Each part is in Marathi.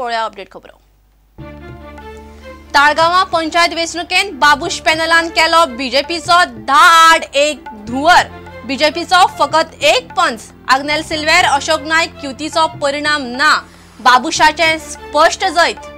पळोवया अपडेट खबरो। ताळगांव पंचायत वेंचणुकेंत बाबूश पॅनलान केलो बीजेपीचो 10-8 धुंवर। बीजेपीचो फकत एक पंच आग्नेल सिल्वेर अशोक नायक युतीचो परिणाम ना, बाबूशाचे स्पष्ट जैत।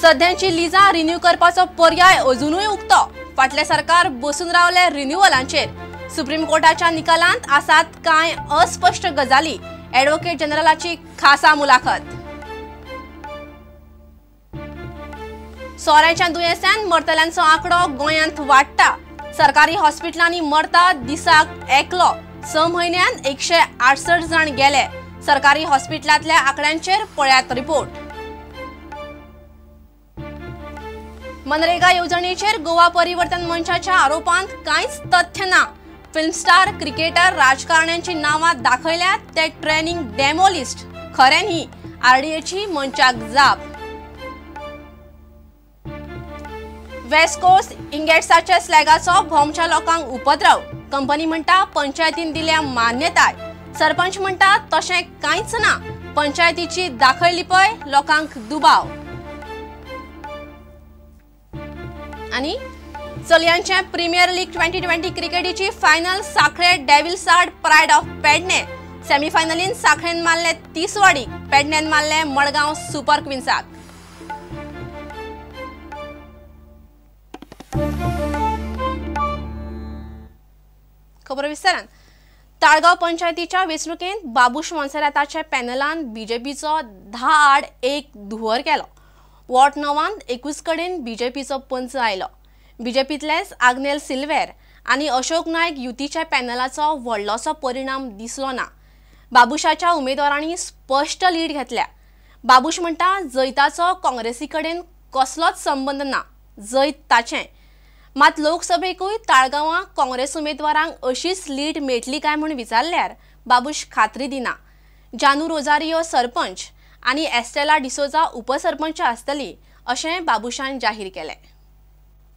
सध्याची लिजा रिन्यू करपाचो पर्याय अजूनय उक्तो, फाटले सरकार बसून रावले रिन्यूअलांचेर। सुप्रीम कोर्टाच्या निकालांत आसात कांय अस्पष्ट गजाली, एडव्होकेट जनरलाची खासा मुलाखत। सोऱ्याच्या दुयेंसान मरतल्यांचो आंकडो गोंयांत वाडटा। सरकारी हॉस्पिटलांनी मरता दिसाक एकलो, 6 म्हयन्यांत 168 जण गेले। सरकारी हॉस्पिटलांतल्या आंकड्यांचेर पळयात रिपोर्ट। मनरेगा येवजणेचेर गोवा परिवर्तन मंचाच्या आरोपांत कांयच तथ्य ना। फिल्म स्टार, क्रिकेटर, राजकारण्यांची नावां दाखयल्यात ते ट्रेनिंग डेमो लिस्ट। खरें ही आरडीएची मंचाक जाप। वेस्ट कोस्ट इंगेट्साच्या स्लॅगाचो भोमच्या लोकांक उपद्रव। कंपनी म्हणटा पंचायतीन दिल्या मान्यताय, सरपंच म्हणटा तशें कांयच ना। पंचायतीची दाखयली पळय लोकांक दुबाव। आणि चलयांचे प्रीमियर लीग 2020 क्रिकेटीची फायनल साखळे डेव्हिल्स आड प्राइड ऑफ पेडणे। सेमीफायनलीन साखळेन मारले 30 वाडी, पेडणेन मारले मडगांव सुपर क्वीन्साक। खबर विस्तारान। ताळगांव पंचायतीच्या वेंचणुकेंत बाबूश मोन्सेराताच्या पॅनलान बीजेपीचो 10-8 धुंवर केलो। वॉर्ड 9 21 कडेन बीजेपीचो पंच आयलो। बीजेपीतलेच आग्नेल सिल्वेर आनी अशोक नायक युतीच्या पॅनलाचो व्हडलोसो परिणाम दिसलो ना। बाबूशाच्या उमेदवारांनी स्पष्ट लीड घेतल्या। बाबूश म्हणटा जैताचो काँग्रेसी कडेन कसलोच संबंध ना, जैत ताचें। मात लोकसभेकूय ताळगांवां काँग्रेस उमेदवारांक अशीच लीड मेळटली काय म्हूण विचारल्यार बाबूश खात्री दिना। जानू रोजारियो सरपंच आनी एस्टेला डिसोजा उपसरपंच आसतली अशें बाबूशान जाहीर केलें।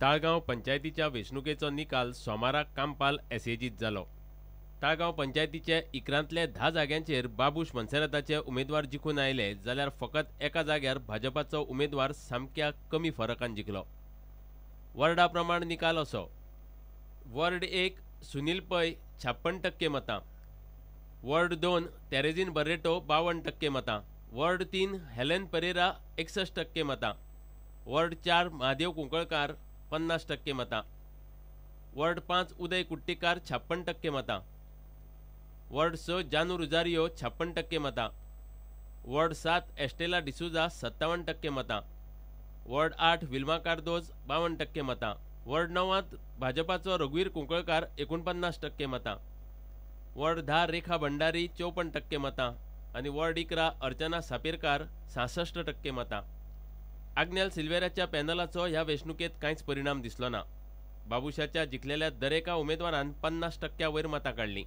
ताळगांव पंचायतीच्या वेंचणुकेचो निकाल सोमाराक कांपाल एसएजीत जालो। ताळगांव पंचायतीचे इकरांतले 10 जाग्यांचेर बाबूश मोन्सेराताचे उमेदवार जिखून आयले, जाल्यार फकत एका जाग्यार भाजपाचो उमेदवार सामक्या कमी फरकान जिखलो। वॉर्डा प्रमाण निकाल असो। वॉर्ड 1 सुनील पै 56% मतां, वॉर्ड 2 तेरेझीन बर्रेटो 52% मतां, वॉर्ड 3 हेलेन पेरेरा 61% मतां, वॉर्ड 4 महादेव कुंकळकार 50% मतां, वॉर्ड 5 उदय कुट्टीकार 56% मतां, वॉर्ड 6 जानू रोजारियो 56% मतां, वॉर्ड 7 एस्टेला डिसुजा 57% मतां, वॉर्ड 8 विल्मा कार्दोज 52% मतां, वॉर्ड 9 भाजपाचो रघुवीर कुंकळकार 49% मतां, वॉर्ड 10 रेखा भंडारी 54% मतां आनी वॉर्ड 11 अर्चना सापेरकार 66% मतां। आग्नेल सिल्वेराच्या पॅनलाचो ह्या वेंचणुकेत कांयच परिणाम दिसलो ना। बाबूशाच्या जिखलेल्या दरेका उमेदवारान 50% वयर मतां काडलीं।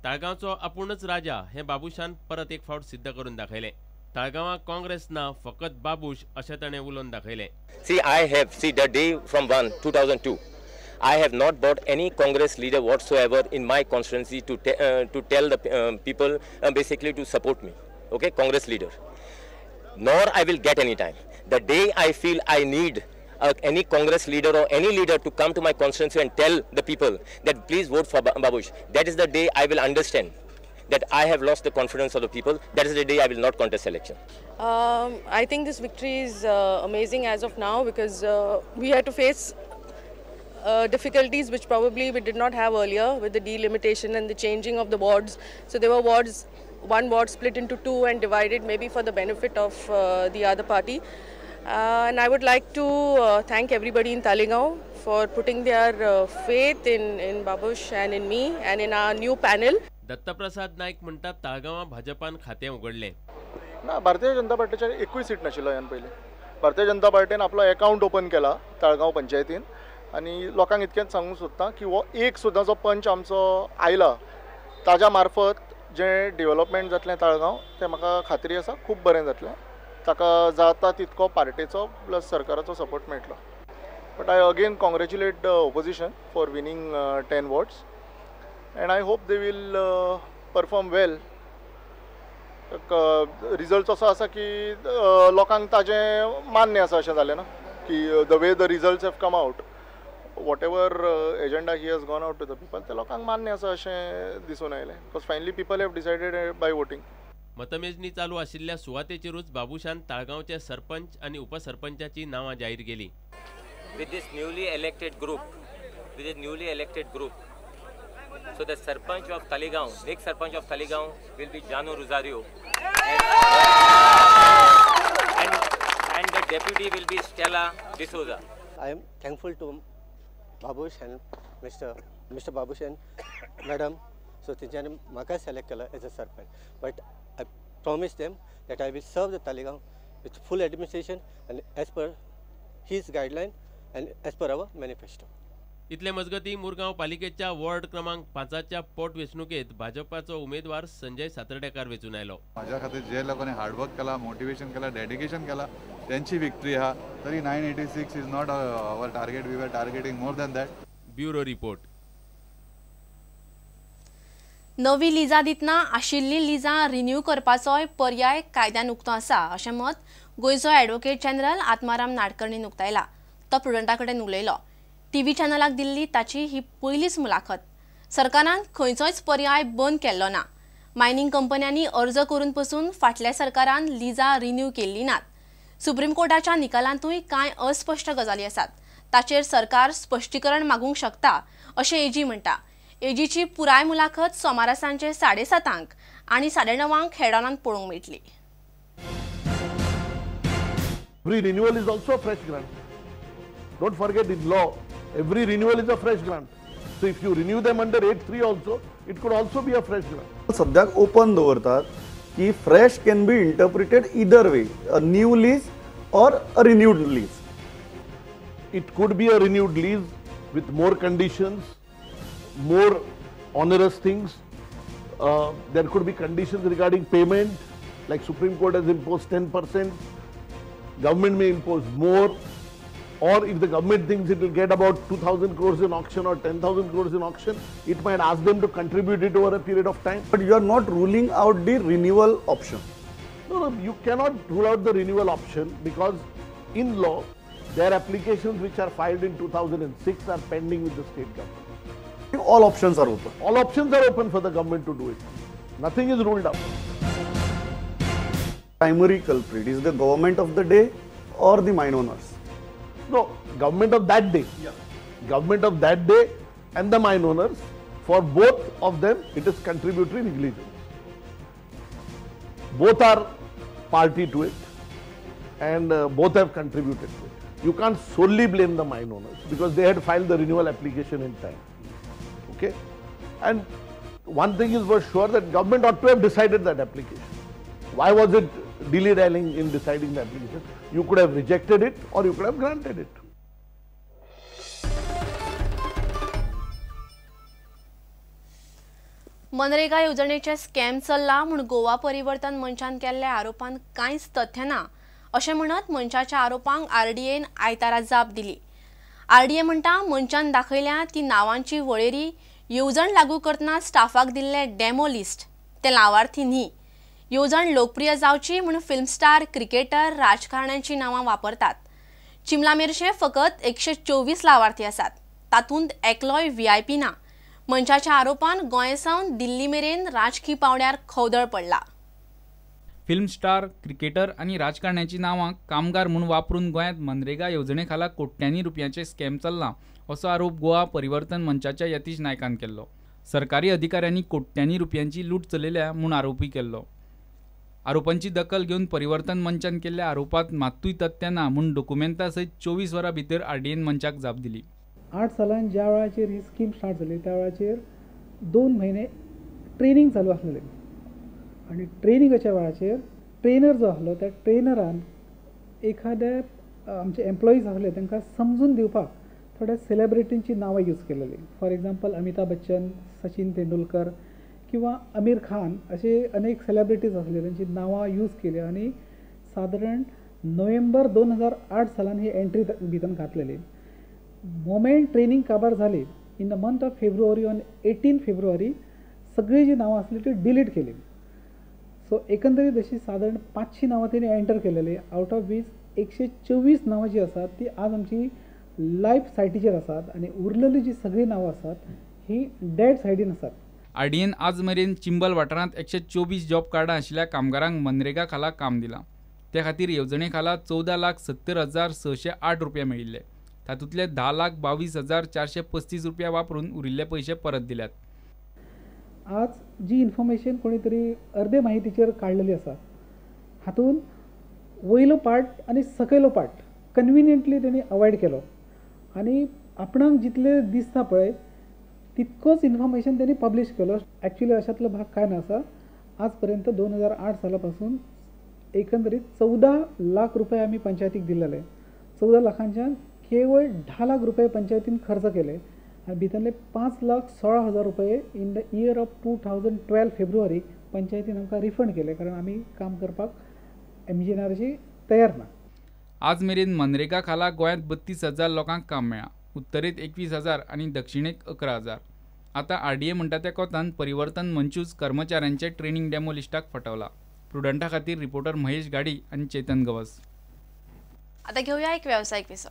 ताळगांवचो आपुणच राजा हे बाबूशान परत एक फावट सिद्ध करून दाखयलें। ताळगांवां काँग्रेस ना, फकत बाबूश अशें ताणें उलोवन दाखयलें। See, I have the day from 2002. I have not brought any Congress leader whatsoever in my constituency to tell the people basically to support me. Okay, Congress leader. Nor I will get any time. The day I feel I need any Congress leader or any leader to come to my constituency and tell the people that please vote for Babush, that is the day I will understand that I have lost the confidence of the people. That is the day I will not contest election. I think this victory is amazing as of now because we had to face difficulties which probably we did not have earlier with the delimitation and the changing of the wards. So there were wards, one ward split into 2 and divided maybe for the benefit of the other party. And I would like to thank everybody in Talegaon for putting their faith in Babush and in me and in our new panel. Dattaprasad Naik म्हणतात ताळगांवां भाजपान खातें उगडलें ना। भारतीय जनता पार्टीच्या एकूय सीट नाशिल्लो ह्यान पयलीं। भारतीय जनता पार्टीन आपलो अकाउंट ओपन केला ताळगांव पंचायतीन आनी लोकांक इतकेंच सांगूंक सोदता की हो एक सुद्दां जो पंच आमचो आयला ताज्या मार्फत जें डेव्हलपमेंट जातलें ताळगांव तें म्हाका खात्री आसा खूब बरें जातलें। ताका जाता तितको पार्टीचो प्लस सरकाराचो सपोर्ट मेळटलो। But I again congratulate the opposition for winning 10 wards and I hope they will perform well result असो आसा की लोकांक ताजें मान्य आसा अशें जालें ना की the way the results have come out whatever agenda he has gone out to the people ते लोकांक मान्य आसा अशें दिसून आयलें because finally people have decided by voting. मतमेजणी चालू आशिल्ल्या सुवातेचेरूच बाबुशान ताळगांवचे सरपंच आणि उपसरपंचाची नावां जाहीर केली. With this newly elected group, so the Sarpanch of Talegaon, next Sarpanch of Talegaon will be Jano Rosario, and the deputy will be Stella D'Souza. I am thankful to Babush and Mr. Babush and Madam. So तेंच्यांनी म्हाका select केला as a Sarpanch. But I promised them that I will serve the Talegaon with full administration and as per his guideline and as per our manifesto. इतले मजगती मुरगांव पालिकेच्या वॉर्ड क्रमांक 5च्या पोटवेंचणुकेत भाजपाचो उमेदवार संजय सातर्डेकार वेचून आयलो. माझ्या खातीर जे लोकांनी हार्डवर्क केला, मोटिवेशन केला, डेडिकेशन केला, त्यांची विक्ट्री हा. तरी 986 is not our target. We were targeting more than that. Bureau report. नवी लिजा दितना आशिल्ली लिजा रिन्यू करपाचोय पर्याय कायद्यान उक्तो आसा अशें मत गोंयचो ॲडव्होकेट जनरल आत्माराम नाडकर्णीन उक्तायला. तो प्रुडंटा कडेन उलयलो. टीव्ही चॅनलाक दिल्ली ताची ही पयलीच मुलाखत. सरकारान खंयचोच पर्याय बंद केल्लो ना. मायनिंग कंपन्यांनी अर्ज करून पसून फाटल्या सरकारान लिजा रिन्यू केल्ली नात. सुप्रीम कोर्टाच्या निकालांतूय कांय अस्पश्ट गजाली आसात. ताचेर सरकार स्पश्टीकरण मागूंक शकता अशें एजी म्हणटा. एजीची पुराय मुलाखत सोमारा सांजे 7:30 आणि 9:30 हेडॉनांत पळोवंक मेळटली. Every renewal is also a fresh grant. Don't forget, in law, every renewal is a fresh grant. So if you renew them under 8.3 also, it could also be a fresh grant. सद्याक ओपन दवरतात की fresh can be interpreted either way, a new lease or a renewed lease. It could be a renewed lease with more conditions, more onerous things. There could be conditions regarding payment, like Supreme Court has imposed 10%. Government may impose more, or if the government thinks it will get about 2,000 crores in auction or 10,000 crores in auction, it might ask them to contribute it over a period of time. But you are not ruling out the renewal option. No, you cannot rule out the renewal option because in law, their applications which are filed in 2006 are pending with the state government. All options are open. All options are open for the government to do it. Nothing is ruled out. Primary culprit is the government of the day or the mine owners? No, government of that day. Yeah. Government of that day and the mine owners, for both of them it is contributory negligence. Both are party to it and both have contributed to it. You can't solely blame the mine owners because they had filed the renewal application in time. Okay? And one thing is for sure, that government ought to have decided that application. Why was it dilly-dallying in deciding the application? You could have rejected it or you could have granted it. MNREGA येवजणेचे स्कॅम चल्ला म्हूण गोवा परिवर्तन मंचान केल्ल्या आरोपांत कांयच तथ्य ना अशें म्हणत मंचाच्या आरोपांक आरडीएन आयतारा जाप दिली. आरडीए म्हणटा मंचान दाखयल्या ती नांवांची वळेरी येवजण लागू करतना स्टाफाक दिल्ले डेमो लिस्ट ते लावार्थी न्ही. येवजण लोकप्रिय जावची म्हूण फिल्म स्टार, क्रिकेटर, राजकारण्यांची नांवां वापरतात. चिमला मिरचे फकत 124 लावार्थी आसात. तातूंत एकलोय VIP ना. मंचाच्या आरोपान गोंयसावन दिल्ली मेरेन राजकी पावड्यार खवदळ पडला. फिल्म स्टार, क्रिकेटर आणि राजकारण्याची नावां कामगार म्हणून वापरून गोंयांत मनरेगा येवजणे खाला कोट्यांनी रुपयांचे स्कॅम चल्ला असो आरोप गोवा परिवर्तन मंचाच्या यतीश नायकान केल्लो. सरकारी अधिकाऱ्यांनी कोट्यांनी रुपयांची लूट चलयल्या म्हूण आरोपय केल्लो. आरोपांची दखल घेवन परिवर्तन मंचान केल्ल्या आरोपांत मात्तूय तथ्य ना म्हूण डॉक्युमेंटा सयत 24 वरां भितर आरडीएन मंचाक जाप दिली. 8 सालान ज्या वेळाचेर ही स्कीम स्टार्ट जाली त्या वेळाचेर 2 म्हयने ट्रेनिंग चालू आसलेलें आनी ट्रेनिंगाच्या वेळाचेर ट्रेनर जो आसलो त्या ट्रेनरान एखाद्या आमचे एम्प्लॉईज आसले तांकां समजून दिवपाक थोड्या सेलिब्रिटींची नांवां यूज केलेली. फॉर एग्जाम्पल अमिताभ बच्चन, सचिन तेंडुलकर किंवा आमिर खान असे अनेक सेलिब्रिटीज आसले तांची नांवां यूज केली आनी सादारण नोव्हेंबर 2008 सालान ही एंट्री भितर घातलेली. मोमेंट ट्रेनिंग काबार जाली in the month of February on 18 February सगळी जी नांवां आसली ती डिलीट केली. सो एकंदरीत अशी साधारण 500 नावां तेणी एंटर केलेली, आउट ऑफ वीच 124 नावां जी आसात ती आज आमची लायफ सायटीचेर आसात आणि उरलेली जी सगळी नावां आसात ही डेड सायडीन आसात. आरडीएन आज मेरेन चिंबल वाठारांत 124 जॉब कार्डां आशिल्ल्या कामगारांक मनरेगा खाला काम दिलां. त्या खातीर येवजणे खाला 14,70,608 रुपया मेळिल्ले. तातूंतले 10,22,435 रुपया वापरून उरिल्ले पयशे परत दिल्यात. आज जी इन्फॉर्मेशन कोणी तरी अर्दे माहितीचेर काडलेली आसा हातून वयलो पार्ट आनी सकयलो पार्ट कन्विनियंटली तेणी अवॉयड केलो आनी आपणाक जितले दिसता पळय तितकोच इन्फॉर्मेशन तेणी पब्लीश केलो. ॲक्च्युली अशातलो भाग काय नासा. आज पर्यंत 2008 सालापासून एकंदरीत 14 लाख रुपये आम्ही पंचायतीक दिलेले. 14 लाखांच्यान केवळ 10 लाख रुपये पंचायतीन खर्च केले आणि भितरले 5,16,000 रुपये in the year of 2012 February पंचायतीन आमकां रिफंड केले, कारण आमी काम करपाक एमजीएनआरची तयार ना. आज मेरेन मनरेगा खाला गोंयांत 32,000 लोकांक काम मेळ्ळां. उत्तरेत 21,000 आणि दक्षिणेक 11,000. आतां आरडीए म्हणटा त्या कोतान परिवर्तन मंचूच कर्मचाऱ्यांचे ट्रेनिंग डेमो लिस्टाक फटवला. प्रुडंटा खातीर रिपोर्टर महेश गाडी आणि चेतन गवस. आता घेऊया एक व्यावसायिक विसव.